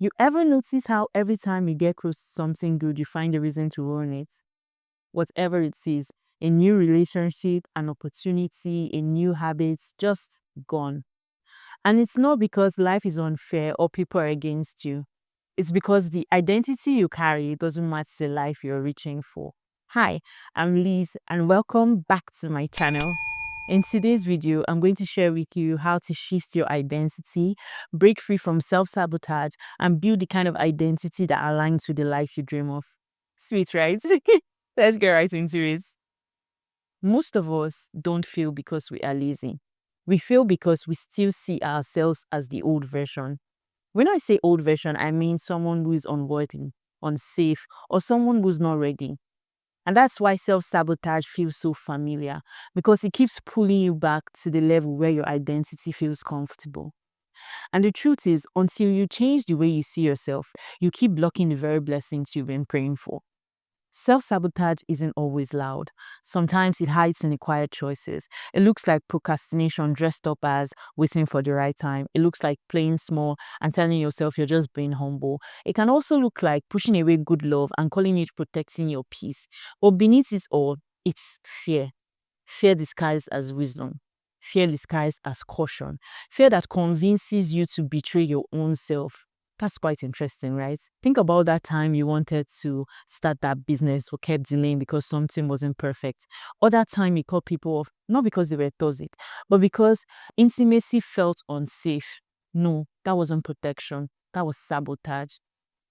You ever notice how every time you get close to something good, you find a reason to ruin it? Whatever it is, a new relationship, an opportunity, a new habit, just gone. And it's not because life is unfair or people are against you. It's because the identity you carry doesn't match the life you're reaching for. Hi, I'm Liz and welcome back to my channel. In today's video, I'm going to share with you how to shift your identity, break free from self-sabotage, and build the kind of identity that aligns with the life you dream of. Sweet, right? Let's get right into it. Most of us don't fail because we are lazy. We fail because we still see ourselves as the old version. When I say old version, I mean someone who is unworthy, unsafe, or someone who's not ready. And that's why self-sabotage feels so familiar, because it keeps pulling you back to the level where your identity feels comfortable. And the truth is, until you change the way you see yourself, you keep blocking the very blessings you've been praying for. Self-sabotage isn't always loud. Sometimes it hides in the quiet choices. It looks like procrastination dressed up as waiting for the right time. It looks like playing small and telling yourself you're just being humble. It can also look like pushing away good love and calling it protecting your peace. But beneath it all, it's fear. Fear disguised as wisdom. Fear disguised as caution. Fear that convinces you to betray your own self. That's quite interesting, right? Think about that time you wanted to start that business or kept delaying because something wasn't perfect. Or that time you cut people off, not because they were toxic, but because intimacy felt unsafe. No, that wasn't protection. That was sabotage.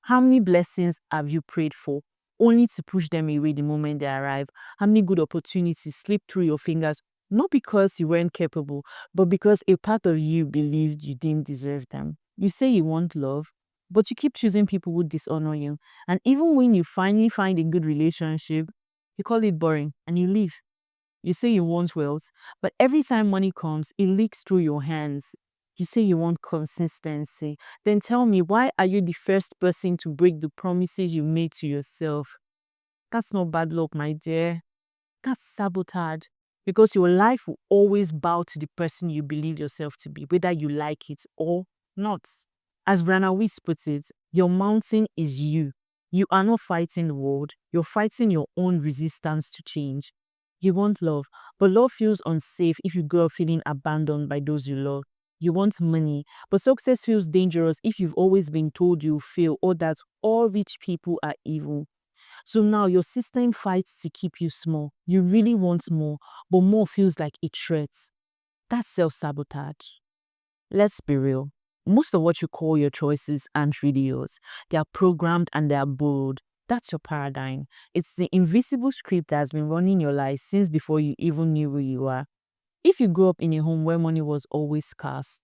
How many blessings have you prayed for only to push them away the moment they arrive? How many good opportunities slipped through your fingers, not because you weren't capable, but because a part of you believed you didn't deserve them? You say you want love, but you keep choosing people who dishonor you. And even when you finally find a good relationship, you call it boring and you leave. You say you want wealth, but every time money comes, it leaks through your hands. You say you want consistency. Then tell me, why are you the first person to break the promises you made to yourself? That's not bad luck, my dear. That's sabotage. Because your life will always bow to the person you believe yourself to be, whether you like it or not. As Brianna Weiss puts it, your mountain is you. You are not fighting the world, you're fighting your own resistance to change. You want love, but love feels unsafe if you grow up feeling abandoned by those you love. You want money, but success feels dangerous if you've always been told you fail or that all rich people are evil. So now your system fights to keep you small. You really want more, but more feels like a threat. That's self-sabotage. Let's be real. Most of what you call your choices aren't really yours. They are programmed and they are borrowed. That's your paradigm. It's the invisible script that has been running your life since before you even knew who you are. If you grew up in a home where money was always scarce,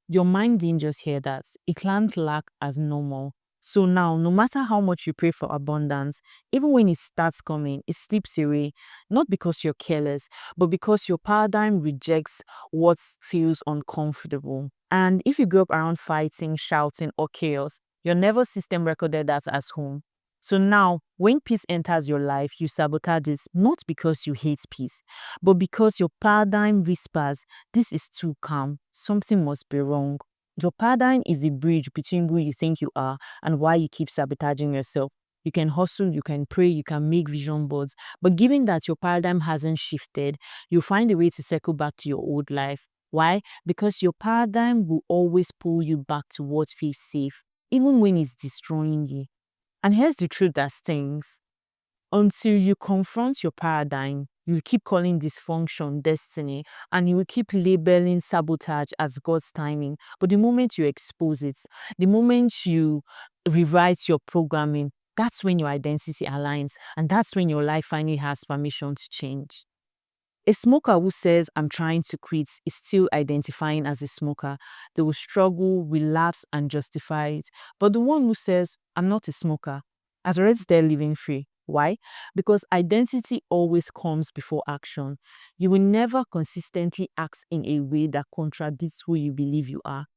your mind didn't just hear that. It learned lack as normal. So now, no matter how much you pray for abundance, even when it starts coming, it slips away, not because you're careless, but because your paradigm rejects what feels uncomfortable. And if you grew up around fighting, shouting, or chaos, your nervous system recorded that as home. So now, when peace enters your life, you sabotage it not because you hate peace, but because your paradigm whispers, this is too calm, something must be wrong. Your paradigm is the bridge between who you think you are and why you keep sabotaging yourself. You can hustle, you can pray, you can make vision boards, but given that your paradigm hasn't shifted, you'll find a way to circle back to your old life. Why? Because your paradigm will always pull you back to what feels safe, even when it's destroying you. And here's the truth that stings. Until you confront your paradigm, you keep calling dysfunction destiny, and you will keep labeling sabotage as God's timing. But the moment you expose it, the moment you rewrite your programming, that's when your identity aligns, and that's when your life finally has permission to change. A smoker who says, I'm trying to quit, is still identifying as a smoker. They will struggle, relapse, and justify it. But the one who says, I'm not a smoker, has already started living free. Why? Because identity always comes before action. You will never consistently act in a way that contradicts who you believe you are.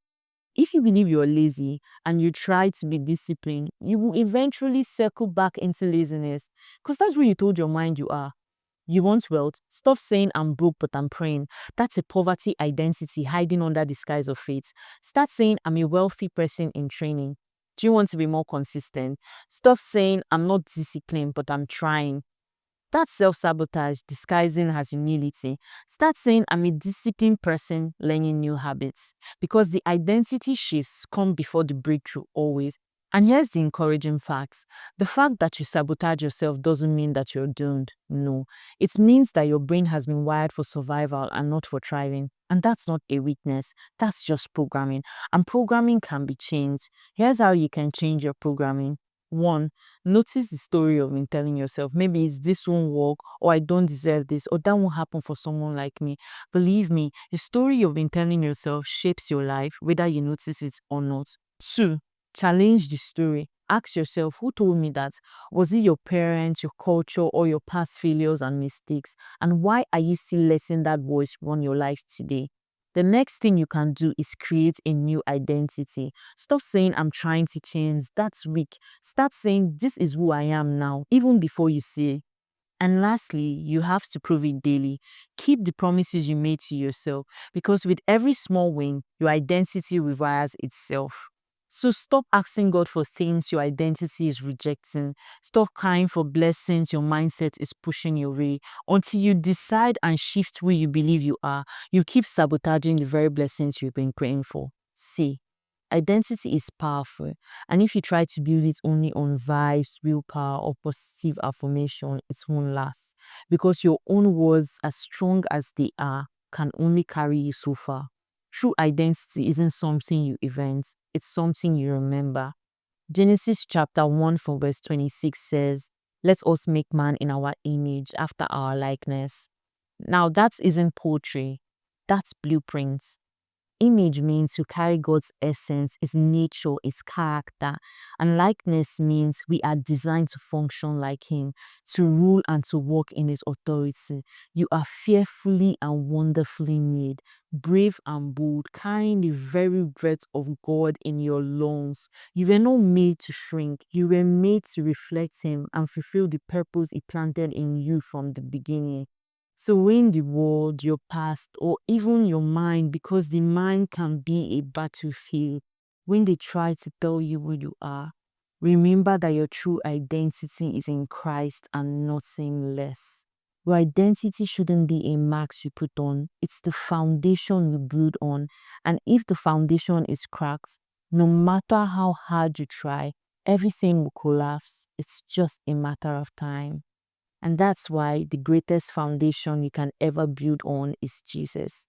If you believe you're lazy and you try to be disciplined, you will eventually circle back into laziness because that's what you told your mind you are. You want wealth? Stop saying I'm broke but I'm praying. That's a poverty identity hiding under disguise of faith. Start saying I'm a wealthy person in training. Do you want to be more consistent? Stop saying, I'm not disciplined, but I'm trying. That's self-sabotage disguising as humility. Start saying, I'm a disciplined person learning new habits. Because the identity shifts come before the breakthrough always. And here's the encouraging facts. The fact that you sabotage yourself doesn't mean that you're doomed. No. It means that your brain has been wired for survival and not for thriving. And that's not a weakness. That's just programming. And programming can be changed. Here's how you can change your programming. 1. Notice the story of been telling yourself, maybe it's this won't work, or I don't deserve this, or that won't happen for someone like me. Believe me, the story you've been telling yourself shapes your life, whether you notice it or not. 2. Challenge the story. Ask yourself, who told me that? Was it your parents, your culture, or your past failures and mistakes? And why are you still letting that voice run your life today? The next thing you can do is create a new identity. Stop saying, I'm trying to change. That's weak. Start saying, this is who I am now, even before you say it. And lastly, you have to prove it daily. Keep the promises you made to yourself, because with every small win, your identity rewires itself. So stop asking God for things your identity is rejecting. Stop crying for blessings your mindset is pushing your way. Until you decide and shift who you believe you are, you keep sabotaging the very blessings you've been praying for. See, identity is powerful, and if you try to build it only on vibes, willpower, or positive affirmation, it won't last. Because your own words, as strong as they are, can only carry you so far. True identity isn't something you invent, it's something you remember. Genesis chapter 1 from verse 26 says, let us make man in our image after our likeness. Now that isn't poetry, that's blueprints. Image means to carry God's essence, His nature, His character. And likeness means we are designed to function like Him, to rule and to walk in His authority. You are fearfully and wonderfully made, brave and bold, carrying the very breath of God in your lungs. You were not made to shrink. You were made to reflect Him and fulfill the purpose He planted in you from the beginning. So when the world, your past, or even your mind, because the mind can be a battlefield, when they try to tell you who you are, remember that your true identity is in Christ and nothing less. Your identity shouldn't be a mask you put on. It's the foundation you build on. And if the foundation is cracked, no matter how hard you try, everything will collapse. It's just a matter of time. And that's why the greatest foundation you can ever build on is Jesus.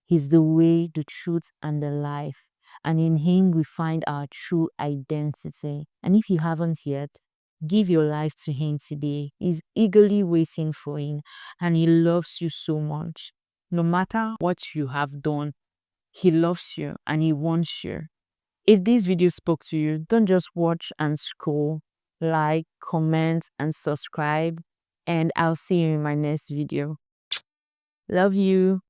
He's the way, the truth, and the life. And in Him we find our true identity. And if you haven't yet, give your life to Him today. He's eagerly waiting for you, and He loves you so much. No matter what you have done, He loves you and He wants you. If this video spoke to you, don't just watch and scroll. Like, comment, and subscribe. And I'll see you in my next video. Love you.